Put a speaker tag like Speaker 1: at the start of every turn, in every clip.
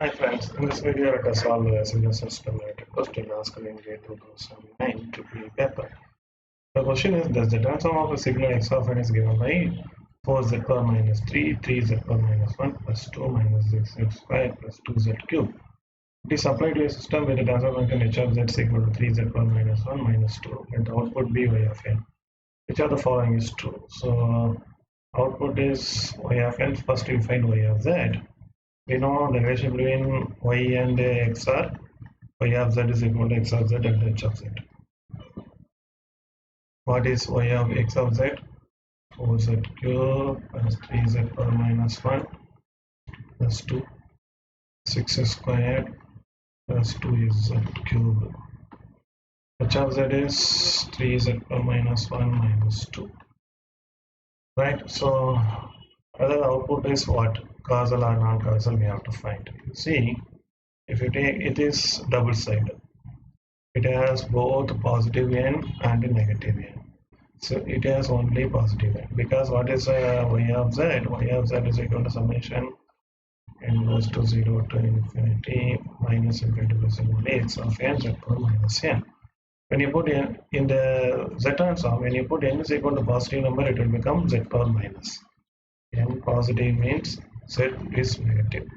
Speaker 1: Hi friends, in this video let us solve a single system related question asked in grade 2009 triple paper. The question is, does the transform of a signal x of n is given by 4z power minus 3, 3z power minus 1 plus 2 minus 6x square plus 2z cube. It is applied to a system where the transfer function h of z is equal to 3z power minus 1 minus 2 and the output be y of n. Which of the following is true? So output is y of n. First we find y of z. We know the relation between y and x are y of z is equal to x of z and h of z. What is y of x of z? 4z cube plus 3z power minus 1 plus 2, 6 squared plus 2 is z cube. H of z is 3z power minus 1 minus 2. Right, so other output is what? Causal or non-causal we have to find. You see, if you take it is double sided. It has both positive n and negative n. So it has only positive n because what is y of z? Y of z is equal to summation n goes to 0 to infinity minus infinity plus infinity x of n z power minus n. When you put in the z transform, when you put n is equal to positive number, it will become z power minus. N positive means z is negative.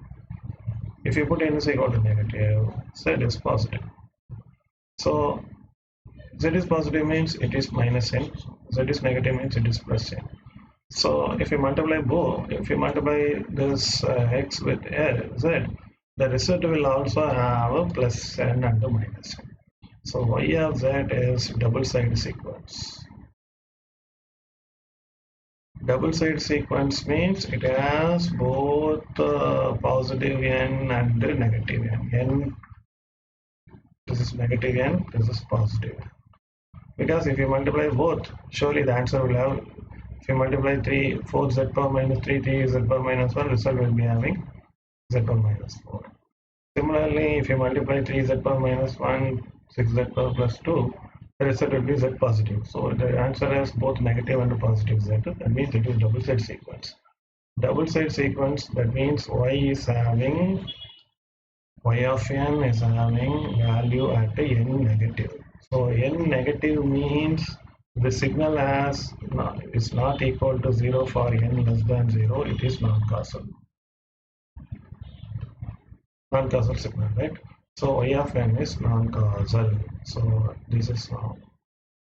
Speaker 1: If you put n is equal to negative, z is positive. So z is positive means it is minus n, z is negative means it is plus n. So if you multiply both, if you multiply this x with z, the result will also have a plus n and a minus n. So y of z is double side sequence. Double side sequence means it has both positive n and negative n. N, this is negative n, this is positive n. Because if you multiply both, surely the answer will have, if you multiply 4z power minus 3, 3z power minus 1, result will be having z power minus 4. Similarly, if you multiply 3z power minus 1, 6z power plus 2, the result will be z positive. So the answer has both negative and positive z. That means it is double side sequence. Double side sequence, that means y is having, y of n is having value at n negative. So n negative means the signal is not equal to 0 for n less than 0. It is non-causal. Non-causal signal, right? So y of n is non-causal. So this is now.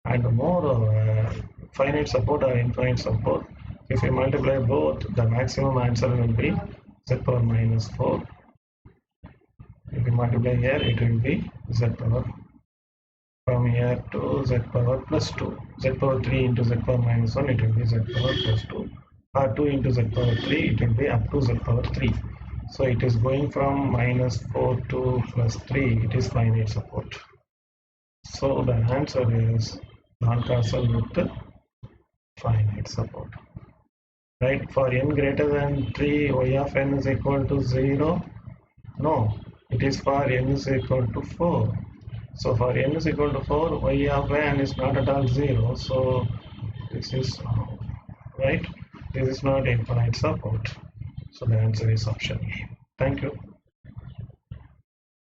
Speaker 1: And more finite support or infinite support, if you multiply both, the maximum answer will be z power minus 4. If you multiply here, it will be z power from here to z power plus 2. Z power 3 into z power minus 1, it will be z power plus 2. Or 2 into z power 3, it will be up to z power 3. So it is going from minus 4 to plus 3, it is finite support. So the answer is non-causal with finite support. Right? For n greater than 3, y of n is equal to 0. No, it is for n is equal to 4. So for n is equal to 4, y of n is not at all 0. So this is right. This is not infinite support. So the answer is option A. Thank you.